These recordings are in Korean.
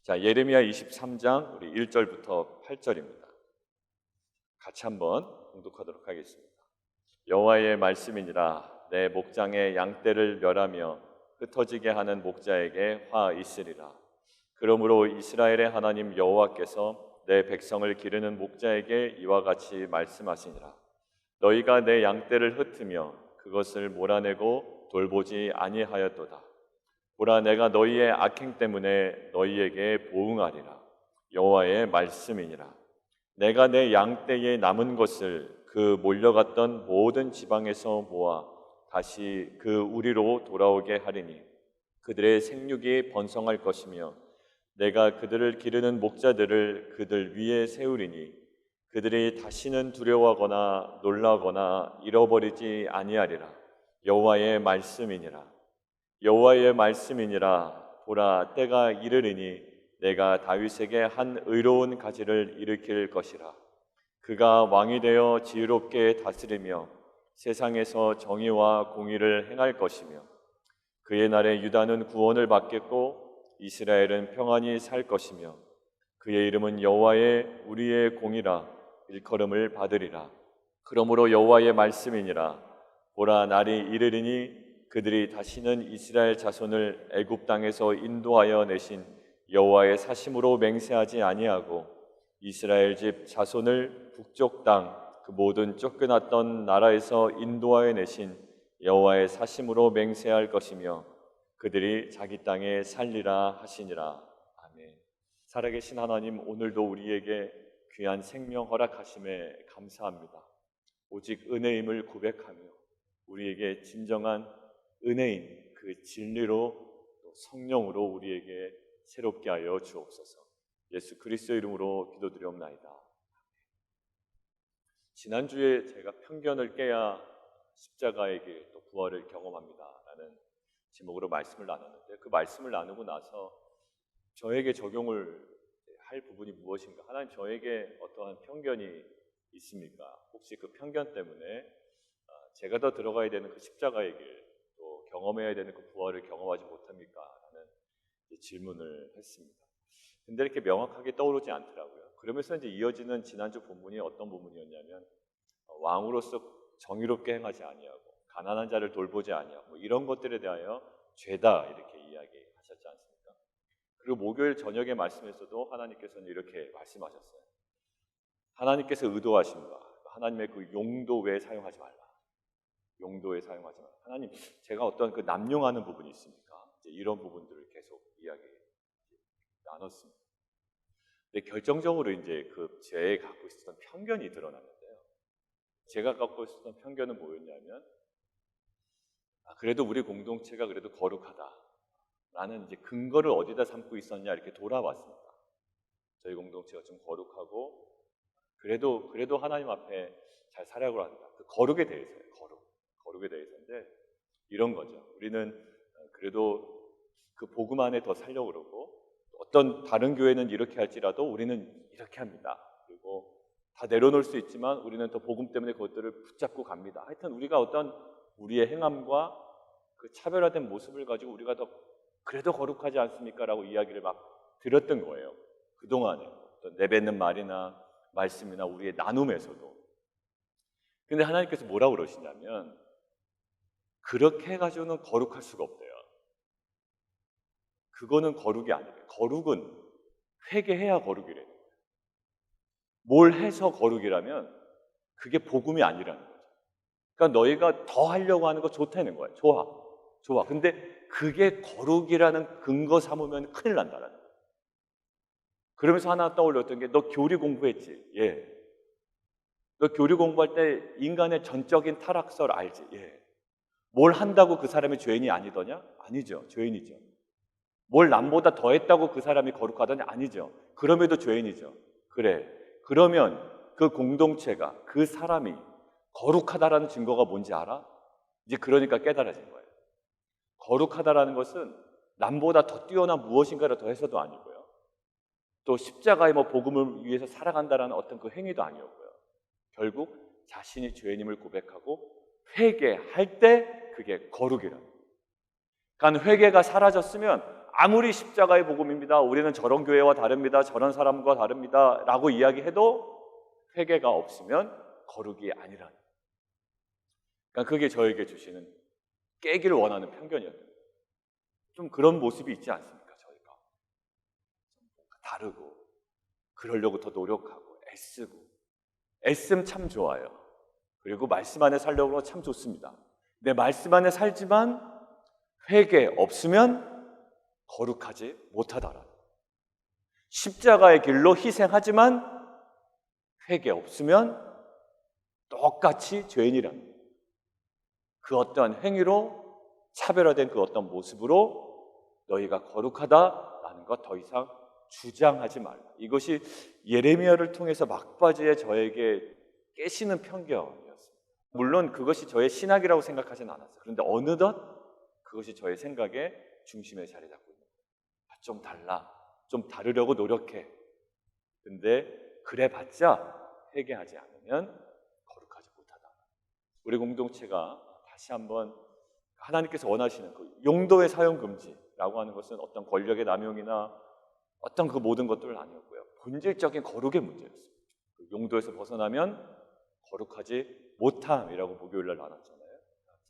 자, 예레미야 23장 우리 1절부터 8절입니다. 같이 한번 봉독하도록 하겠습니다. 여호와의 말씀이니라. 내 목장의 양떼를 멸하며 흩어지게 하는 목자에게 화 있으리라. 그러므로 이스라엘의 하나님 여호와께서 내 백성을 기르는 목자에게 이와 같이 말씀하시니라. 너희가 내 양떼를 흩으며 그것을 몰아내고 돌보지 아니하였도다. 보라, 내가 너희의 악행 때문에 너희에게 보응하리라. 여호와의 말씀이니라. 내가 내 양떼에 남은 것을 그 몰려갔던 모든 지방에서 모아 다시 그 우리로 돌아오게 하리니 그들의 생육이 번성할 것이며 내가 그들을 기르는 목자들을 그들 위에 세우리니 그들이 다시는 두려워하거나 놀라거나 잃어버리지 아니하리라. 여호와의 말씀이니라. 여호와의 말씀이니라. 보라, 때가 이르리니 내가 다윗에게 한 의로운 가지를 일으킬 것이라. 그가 왕이 되어 지혜롭게 다스리며 세상에서 정의와 공의를 행할 것이며 그의 날에 유다는 구원을 받겠고 이스라엘은 평안히 살 것이며 그의 이름은 여호와의 우리의 공이라 일컬음을 받으리라. 그러므로 여호와의 말씀이니라. 보라, 날이 이르리니 그들이 다시는 이스라엘 자손을 애굽 땅에서 인도하여 내신 여호와의 사심으로 맹세하지 아니하고 이스라엘 집 자손을 북쪽 땅 그 모든 쫓겨났던 나라에서 인도하여 내신 여호와의 사심으로 맹세할 것이며 그들이 자기 땅에 살리라 하시니라. 아멘. 살아계신 하나님, 오늘도 우리에게 귀한 생명 허락하심에 감사합니다. 오직 은혜임을 고백하며 우리에게 진정한 은혜인 그 진리로 또 성령으로 우리에게 새롭게 하여 주옵소서. 예수 그리스도의 이름으로 기도드리옵나이다. 지난주에 제가 편견을 깨야 십자가의 길 또 부활을 경험합니다 라는 제목으로 말씀을 나눴는데, 그 말씀을 나누고 나서 저에게 적용을 할 부분이 무엇인가, 하나님 저에게 어떠한 편견이 있습니까? 혹시 그 편견 때문에 제가 더 들어가야 되는 그 십자가의 길, 또 경험해야 되는 그 부활을 경험하지 못합니까? 라는 질문을 했습니다. 근데 이렇게 명확하게 떠오르지 않더라고요. 그러면서 이제 이어지는 지난주 본문이 어떤 본문이었냐면, 왕으로서 정의롭게 행하지 아니하고 가난한 자를 돌보지 아니하고 뭐 이런 것들에 대하여 죄다 이렇게 이야기하셨지 않습니까? 그리고 목요일 저녁의 말씀에서도 하나님께서는 이렇게 말씀하셨어요. 하나님께서 의도하신 바, 하나님의 그 용도 외에 사용하지 말라. 용도에 사용하지 말라. 하나님, 제가 어떤 그 남용하는 부분이 있습니까? 이제 이런 부분들을 계속 이야기 나눴습니다. 근데 결정적으로 이제 그 제가 갖고 있었던 편견이 드러났는데요. 제가 갖고 있었던 편견은 뭐였냐면, 그래도 우리 공동체가 그래도 거룩하다라는 이제 근거를 어디다 삼고 있었냐, 이렇게 돌아봤습니다. 저희 공동체가 좀 거룩하고 그래도 하나님 앞에 잘 살아가고 한다. 그 거룩에 대해서요. 거룩에 대해서인데 이런 거죠. 우리는 그래도 그 복음 안에 더 살려고 그러고, 어떤 다른 교회는 이렇게 할지라도 우리는 이렇게 합니다. 그리고 다 내려놓을 수 있지만 우리는 더 복음 때문에 그것들을 붙잡고 갑니다. 하여튼 우리가 어떤 우리의 행함과 그 차별화된 모습을 가지고 우리가 더 그래도 거룩하지 않습니까? 라고 이야기를 막 드렸던 거예요. 그동안에 어떤 내뱉는 말이나 말씀이나 우리의 나눔에서도. 근데 하나님께서 뭐라고 그러시냐면, 그렇게 해가지고는 거룩할 수가 없대요. 그거는 거룩이 아니에요. 거룩은 회개해야 거룩이래요. 뭘 해서 거룩이라면 그게 복음이 아니라는 거죠. 그러니까 너희가 더 하려고 하는 거 좋다는 거예요. 좋아. 근데 그게 거룩이라는 근거 삼으면 큰일 난다라는 거예요. 그러면서 하나 떠올렸던 게, 너 교리 공부했지? 예. 너 교리 공부할 때 인간의 전적인 타락설 알지? 예. 뭘 한다고 그 사람이 죄인이 아니더냐? 아니죠. 죄인이죠. 뭘 남보다 더 했다고 그 사람이 거룩하더냐? 아니죠. 그럼에도 죄인이죠. 그래. 그러면 그 공동체가, 그 사람이 거룩하다라는 증거가 뭔지 알아? 이제 그러니까 깨달아진 거예요. 거룩하다라는 것은 남보다 더 뛰어난 무엇인가를 더 해서도 아니고요. 또 십자가의 뭐 복음을 위해서 살아간다라는 어떤 그 행위도 아니었고요. 결국 자신이 죄인임을 고백하고 회개할 때 그게 거룩이라는 거예요. 그러니까 회개가 사라졌으면 아무리 십자가의 복음입니다, 우리는 저런 교회와 다릅니다, 저런 사람과 다릅니다 라고 이야기해도 회개가 없으면 거룩이 아니라는, 그러니까 그게 저에게 주시는 깨기를 원하는 편견이었던, 좀 그런 모습이 있지 않습니까? 저희가 다르고 그러려고 더 노력하고 애쓰면 참 좋아요. 그리고 말씀 안에 살려고 참 좋습니다. 내 말씀 안에 살지만 회개 없으면 거룩하지 못하다라. 십자가의 길로 희생하지만 회개 없으면 똑같이 죄인이라는, 그 어떠한 행위로 차별화된 그 어떤 모습으로 너희가 거룩하다라는 것 더 이상 주장하지 말라. 이것이 예레미야를 통해서 막바지에 저에게 깨시는 편견이었습니다. 물론 그것이 저의 신학이라고 생각하진 않았어요. 그런데 어느덧 그것이 저의 생각의 중심에 자리 잡고 있는 거예요. 좀 달라, 좀 다르려고 노력해. 근데 그래봤자 회개하지 않으면 거룩하지 못하다. 우리 공동체가 다시 한번 하나님께서 원하시는 그 용도의 사용 금지라고 하는 것은 어떤 권력의 남용이나 어떤 그 모든 것들은 아니었고요. 본질적인 거룩의 문제였습니다. 그 용도에서 벗어나면 거룩하지 못함이라고 목요일날 나눴잖아요.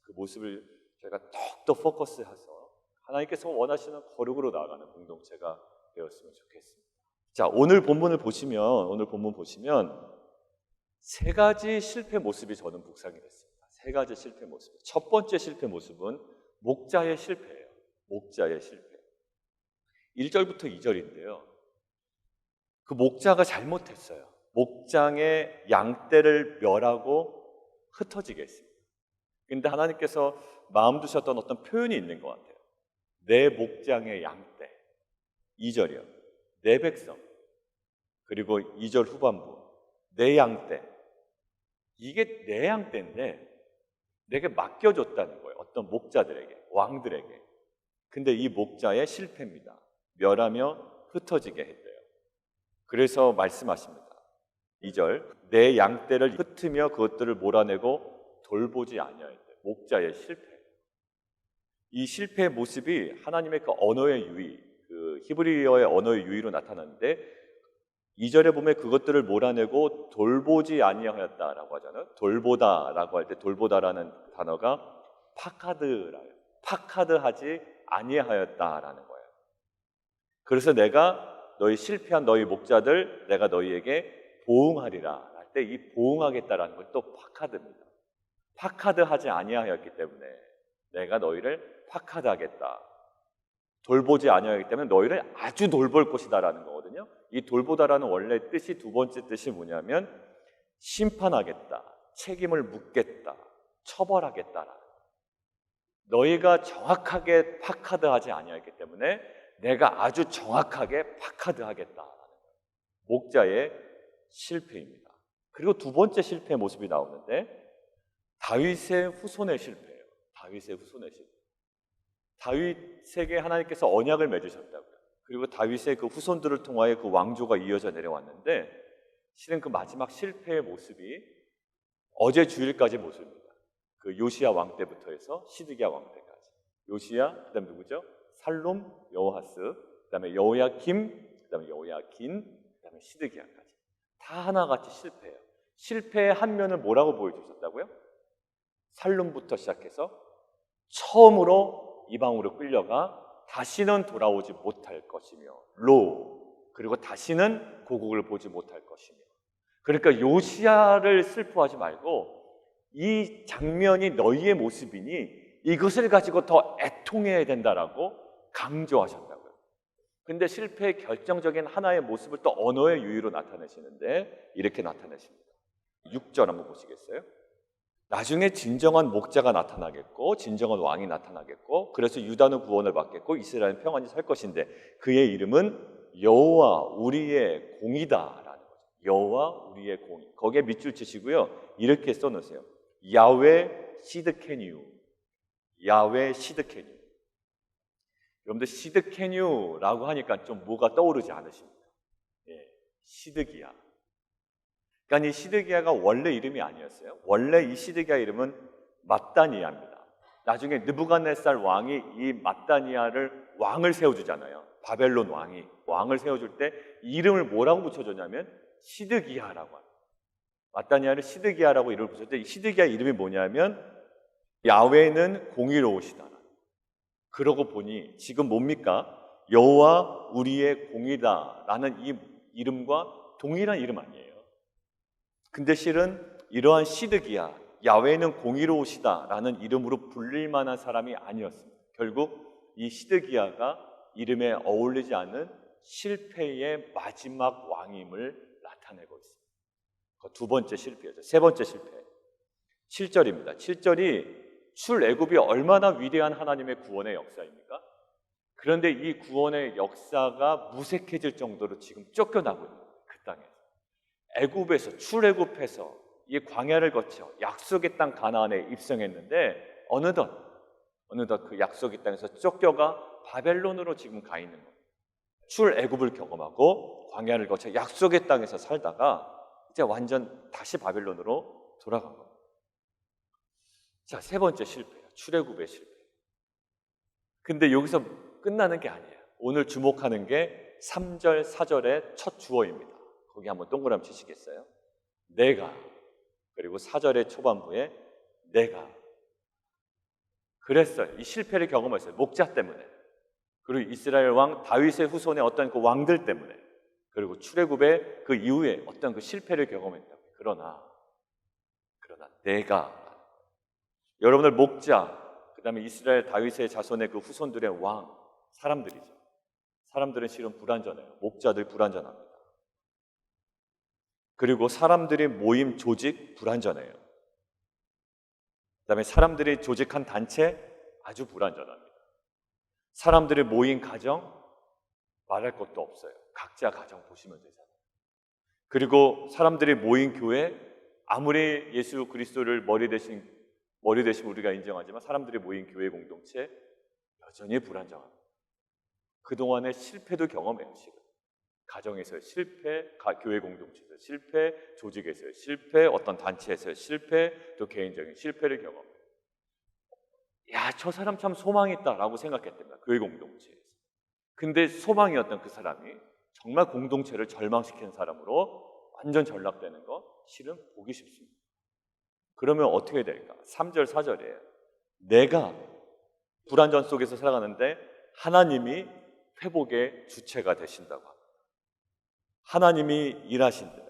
그 모습을 저희가 더욱더 포커스해서 하나님께서 원하시는 거룩으로 나아가는 공동체가 되었으면 좋겠습니다. 자, 오늘 본문 보시면 세 가지 실패 모습이 저는 묵상이 됐습니다. 세 가지 실패 모습. 첫 번째 실패 모습은 목자의 실패예요. 목자의 실패. 1절부터 2절인데요. 그 목자가 잘못했어요. 목장의 양떼를 멸하고 흩어지게 했습니다. 그런데 하나님께서 마음 두셨던 어떤 표현이 있는 것 같아요. 내 목장의 양떼. 2절이요. 내 백성. 그리고 2절 후반부. 내 양떼. 이게 내 양떼인데 내게 맡겨줬다는 거예요. 어떤 목자들에게, 왕들에게. 근데 이 목자의 실패입니다. 멸하며 흩어지게 했대요. 그래서 말씀하십니다. 2절, 내 양떼를 흩으며 그것들을 몰아내고 돌보지 아니하였대. 목자의 실패. 이 실패의 모습이 하나님의 그 언어의 유의, 그 히브리어의 언어의 유의로 나타나는데 2절에 보면 그것들을 몰아내고 돌보지 아니하였다라고 하잖아요. 돌보다라고 할 때 돌보다라는 단어가 파카드라요. 파카드하지 아니하였다라는 거예요. 그래서 내가 너희 실패한 너희 목자들 내가 너희에게 보응하리라 할 때 이 보응하겠다라는 걸 또 파카드입니다. 파카드하지 아니하였기 때문에 내가 너희를 파카드하겠다. 돌보지 아니하였기 때문에 너희를 아주 돌볼 것이다라는 거거든요. 이 돌보다라는 원래 뜻이 두 번째 뜻이 뭐냐면 심판하겠다, 책임을 묻겠다, 처벌하겠다라는 거예요. 너희가 정확하게 파카드하지 아니하였기 때문에 내가 아주 정확하게 파카드하겠다라는 거예요. 목자의 실패입니다. 그리고 두 번째 실패의 모습이 나오는데 다윗의 후손의 실패예요. 다윗의 후손의 실패. 다윗에게 하나님께서 언약을 맺으셨다고요. 그리고 다윗의 그 후손들을 통하여 그 왕조가 이어져 내려왔는데 실은 그 마지막 실패의 모습이 어제 주일까지 모습입니다. 그 요시야 왕 때부터 해서 시드기야 왕 때까지. 요시야, 그다음에 누구죠? 살롬, 여호하스, 그다음에 여호야김, 그다음에 여호야긴, 그다음에 시드기야까지. 다 하나같이 실패해요. 실패의 한 면을 뭐라고 보여주셨다고요? 살롬부터 시작해서 처음으로 이방으로 끌려가 다시는 돌아오지 못할 것이며 그리고 다시는 고국을 보지 못할 것이며. 그러니까 요시야를 슬퍼하지 말고 이 장면이 너희의 모습이니 이것을 가지고 더 애통해야 된다라고 강조하셨다고요. 근데 실패의 결정적인 하나의 모습을 또 언어의 유의로 나타내시는데 이렇게 나타내십니다. 6절 한번 보시겠어요? 나중에 진정한 목자가 나타나겠고 진정한 왕이 나타나겠고 그래서 유다는 구원을 받겠고 이스라엘은 평안히 살 것인데 그의 이름은 여호와 우리의 공이다라는 거죠. 여호와 우리의 공이. 거기에 밑줄 치시고요. 이렇게 써놓으세요. 야훼 시드케뉴. 야훼 시드케뉴. 여러분들 시드케뉴라고 하니까 좀 뭐가 떠오르지 않으십니까? 예, 시드기야. 그러니까 이 시드기야가 원래 이름이 아니었어요. 원래 이 시드기야 이름은 맏다니아입니다. 나중에 느부갓네살 왕이 이 맏다니아를 왕을 세워주잖아요. 바벨론 왕을 세워줄 때 이름을 뭐라고 붙여줬냐면 시드기야라고 합니다. 마따니아를 시드기야라고 이름을 붙였는데, 이 시드기야 이름이 뭐냐면 야훼는 공의로우시다. 그러고 보니 지금 뭡니까? 여호와 우리의 공의다라는 이 이름과 동일한 이름 아니에요. 근데 실은 이러한 시드기야, 야훼는 공의로우시다라는 이름으로 불릴 만한 사람이 아니었습니다. 결국 이 시드기야가 이름에 어울리지 않는 실패의 마지막 왕임을 나타내고 있습니다. 두 번째 실패였죠. 세 번째 실패. 7절입니다. 7절이 출애굽이 얼마나 위대한 하나님의 구원의 역사입니까? 그런데 이 구원의 역사가 무색해질 정도로 지금 쫓겨나고 있는 거예요. 그 땅에서. 애굽에서, 출애굽해서 이 광야를 거쳐 약속의 땅 가나안에 입성했는데 어느덧 그 약속의 땅에서 쫓겨가 바벨론으로 지금 가 있는 거예요. 출애굽을 경험하고 광야를 거쳐 약속의 땅에서 살다가 이제 완전 다시 바벨론으로 돌아간 겁니다. 자, 세 번째 실패예요. 출애굽의 실패. 근데 여기서 끝나는 게 아니에요. 오늘 주목하는 게 3절, 4절의 첫 주어입니다. 거기 한번 동그라미 치시겠어요? 내가, 그리고 4절의 초반부에 내가. 그랬어요. 이 실패를 경험했어요. 목자 때문에. 그리고 이스라엘 왕 다윗의 후손의 어떤 그 왕들 때문에. 그리고 출애굽의 그 이후에 어떤 그 실패를 경험했다고. 그러나 내가, 여러분들 목자, 그 다음에 이스라엘 다윗의 자손의 그 후손들의 왕, 사람들이죠. 사람들은 실은 불완전해요. 목자들 불완전합니다. 그리고 사람들이 모임 조직 불완전해요. 그 다음에 사람들이 조직한 단체 아주 불완전합니다. 사람들이 모인 가정 말할 것도 없어요. 각자 가정 보시면 되잖아요. 그리고 사람들이 모인 교회, 아무리 예수 그리스도를 머리 대신 우리가 인정하지만 사람들이 모인 교회 공동체 여전히 불안정합니다. 그동안의 실패도 경험해요. 지금 가정에서의 실패, 교회 공동체에서의 실패, 조직에서의 실패, 어떤 단체에서의 실패, 또 개인적인 실패를 경험해요. 야, 저 사람 참 소망이 있다라고 생각했답니다. 교회 공동체에서. 근데 소망이었던 그 사람이 정말 공동체를 절망시키는 사람으로 완전 전락되는 거 실은 보기 쉽습니다. 그러면 어떻게 될까? 3절, 4절이에요. 내가 불완전 속에서 살아가는데 하나님이 회복의 주체가 되신다고 합니다. 하나님이 일하신대요.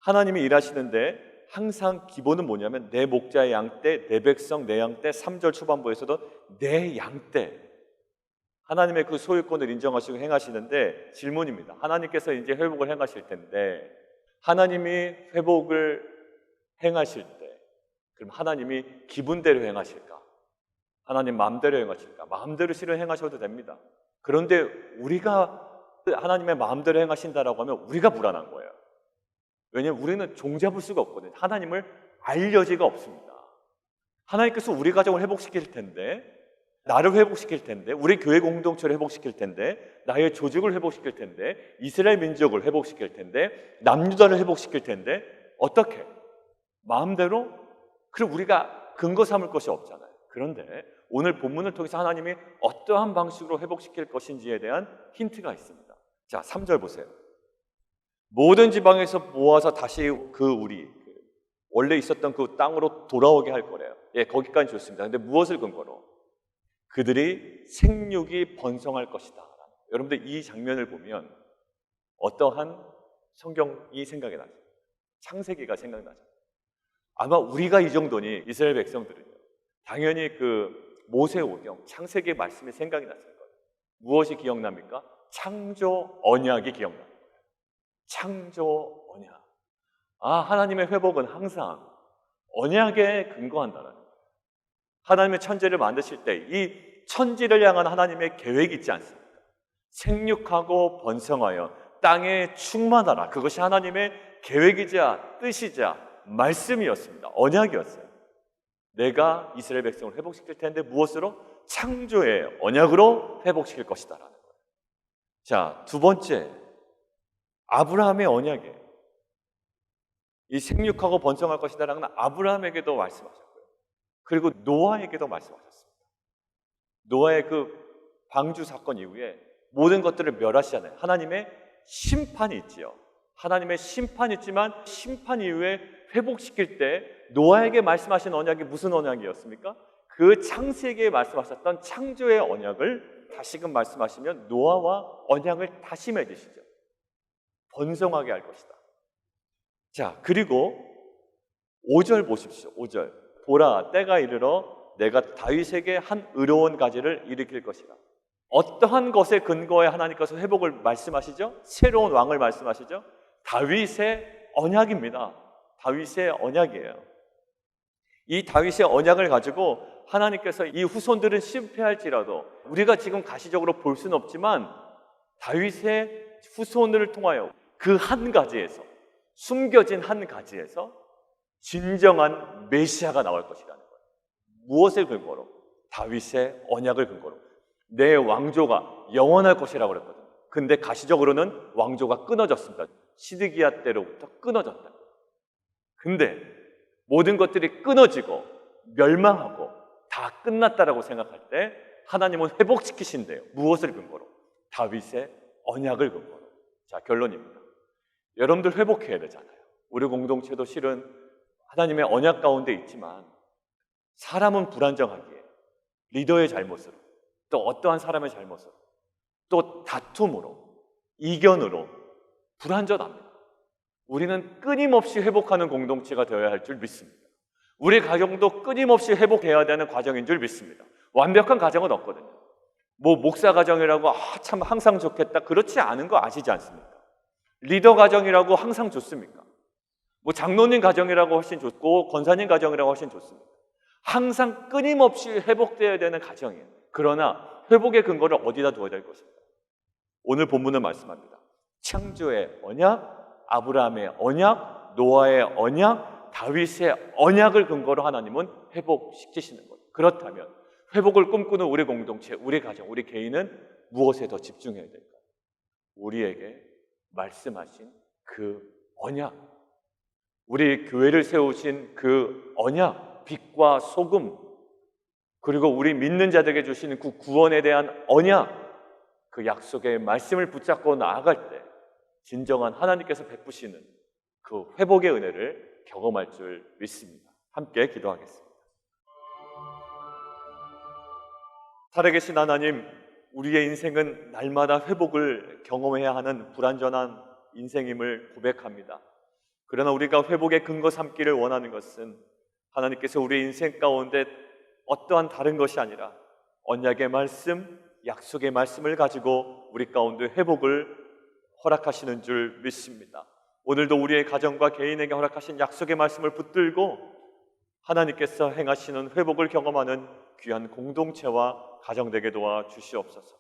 하나님이 일하시는데 항상 기본은 뭐냐면 내 목자의 양떼, 내 백성 내 양떼. 3절 초반부에서도 내 양떼. 하나님의 그 소유권을 인정하시고 행하시는데 질문입니다. 하나님께서 이제 회복을 행하실 텐데 하나님이 회복을 행하실 때 그럼 하나님이 기분대로 행하실까? 하나님 마음대로 행하실까? 마음대로 실은 행하셔도 됩니다. 그런데 우리가 하나님의 마음대로 행하신다라고 하면 우리가 불안한 거예요. 왜냐하면 우리는 종잡을 수가 없거든요. 하나님을 알 여지가 없습니다. 하나님께서 우리 가정을 회복시킬 텐데, 나를 회복시킬 텐데, 우리 교회 공동체를 회복시킬 텐데, 나의 조직을 회복시킬 텐데, 이스라엘 민족을 회복시킬 텐데, 남유다를 회복시킬 텐데, 어떻게? 마음대로? 그럼 우리가 근거 삼을 것이 없잖아요. 그런데 오늘 본문을 통해서 하나님이 어떠한 방식으로 회복시킬 것인지에 대한 힌트가 있습니다. 자, 3절 보세요. 모든 지방에서 모아서 다시 원래 있었던 그 땅으로 돌아오게 할 거래요. 예, 거기까지 좋습니다. 근데 무엇을 근거로? 그들이 생육이 번성할 것이다. 여러분들 이 장면을 보면 어떠한 성경이 생각이 나죠? 창세기가 생각나죠. 아마 우리가 이 정도니 이스라엘 백성들은요, 당연히 그 모세오경 창세기 말씀이 생각이 났을 거예요. 무엇이 기억납니까? 창조 언약이 기억납니다. 창조 언약. 아, 하나님의 회복은 항상 언약에 근거한다는 거예요. 하나님의 천지를 만드실 때 이 천지를 향한 하나님의 계획이 있지 않습니까? 생육하고 번성하여 땅에 충만하라. 그것이 하나님의 계획이자 뜻이자 말씀이었습니다. 언약이었어요. 내가 이스라엘 백성을 회복시킬 텐데 무엇으로? 창조의 언약으로 회복시킬 것이다라는 거예요. 자, 두 번째, 아브라함의 언약이에요. 이 생육하고 번성할 것이다라는 건 아브라함에게도 말씀하셨고요. 그리고 노아에게도 말씀하셨습니다. 노아의 그 방주 사건 이후에 모든 것들을 멸하시잖아요. 하나님의 심판이 있지요. 하나님의 심판이 있지만 심판 이후에 회복시킬 때 노아에게 말씀하신 언약이 무슨 언약이었습니까? 그 창세기에 말씀하셨던 창조의 언약을 다시금 말씀하시면 노아와 언약을 다시 맺으시죠. 번성하게 할 것이다. 자, 그리고 5절 보십시오. 5절. 보라, 때가 이르러 내가 다윗에게 한 의로운 가지를 일으킬 것이라. 어떠한 것에 근거해 하나님께서 회복을 말씀하시죠? 새로운 왕을 말씀하시죠? 다윗의 언약입니다. 다윗의 언약이에요. 이 다윗의 언약을 가지고 하나님께서 이 후손들은 실패할지라도 우리가 지금 가시적으로 볼 수는 없지만 다윗의 후손들을 통하여 그 한 가지에서, 숨겨진 한 가지에서 진정한 메시아가 나올 것이라는 거예요. 무엇을 근거로? 다윗의 언약을 근거로. 내 왕조가 영원할 것이라고 그랬거든요. 근데 가시적으로는 왕조가 끊어졌습니다. 시드기야 때로부터 끊어졌다. 근데 모든 것들이 끊어지고 멸망하고 다 끝났다라고 생각할 때 하나님은 회복시키신대요. 무엇을 근거로? 다윗의 언약을 근거로. 자, 결론입니다. 여러분들 회복해야 되잖아요. 우리 공동체도 실은 하나님의 언약 가운데 있지만 사람은 불안정하기에 리더의 잘못으로, 또 어떠한 사람의 잘못으로, 또 다툼으로, 이견으로 불안전합니다. 우리는 끊임없이 회복하는 공동체가 되어야 할 줄 믿습니다. 우리 가정도 끊임없이 회복해야 되는 과정인 줄 믿습니다. 완벽한 가정은 없거든요. 뭐 목사 가정이라고 참 항상 좋겠다, 그렇지 않은 거 아시지 않습니까? 리더 가정이라고 항상 좋습니까? 뭐 장로님 가정이라고 훨씬 좋고 권사님 가정이라고 훨씬 좋습니다. 항상 끊임없이 회복되어야 되는 가정이에요. 그러나 회복의 근거를 어디다 두어야 될 것입니까? 오늘 본문은 말씀합니다. 창조의 언약, 아브라함의 언약, 노아의 언약, 다윗의 언약을 근거로 하나님은 회복시키시는 거예요. 그렇다면 회복을 꿈꾸는 우리 공동체, 우리 가정, 우리 개인은 무엇에 더 집중해야 될까요? 우리에게 말씀하신 그 언약, 우리 교회를 세우신 그 언약, 빛과 소금, 그리고 우리 믿는 자들에게 주시는 그 구원에 대한 언약, 그 약속의 말씀을 붙잡고 나아갈 때 진정한 하나님께서 베푸시는 그 회복의 은혜를 경험할 줄 믿습니다. 함께 기도하겠습니다. 살아계신 하나님, 우리의 인생은 날마다 회복을 경험해야 하는 불완전한 인생임을 고백합니다. 그러나 우리가 회복의 근거 삼기를 원하는 것은 하나님께서 우리의 인생 가운데 어떠한 다른 것이 아니라 언약의 말씀, 약속의 말씀을 가지고 우리 가운데 회복을 허락하시는 줄 믿습니다. 오늘도 우리의 가정과 개인에게 허락하신 약속의 말씀을 붙들고 하나님께서 행하시는 회복을 경험하는 귀한 공동체와 가정되게 도와 주시옵소서.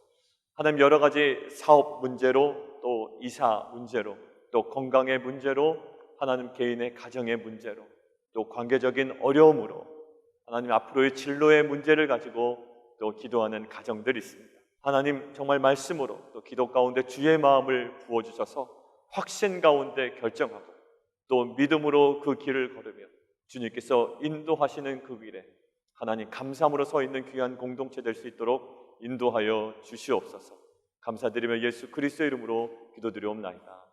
하나님, 여러 가지 사업 문제로, 또 이사 문제로, 또 건강의 문제로, 하나님 개인의 가정의 문제로, 또 관계적인 어려움으로 하나님 앞으로의 진로의 문제를 가지고 또 기도하는 가정들이 있습니다. 하나님, 정말 말씀으로 또 기도 가운데 주의 마음을 부어주셔서 확신 가운데 결정하고 또 믿음으로 그 길을 걸으며 주님께서 인도하시는 그 길에 하나님 감사함으로 서 있는 귀한 공동체 될 수 있도록 인도하여 주시옵소서. 감사드리며 예수 그리스도의 이름으로 기도드리옵나이다.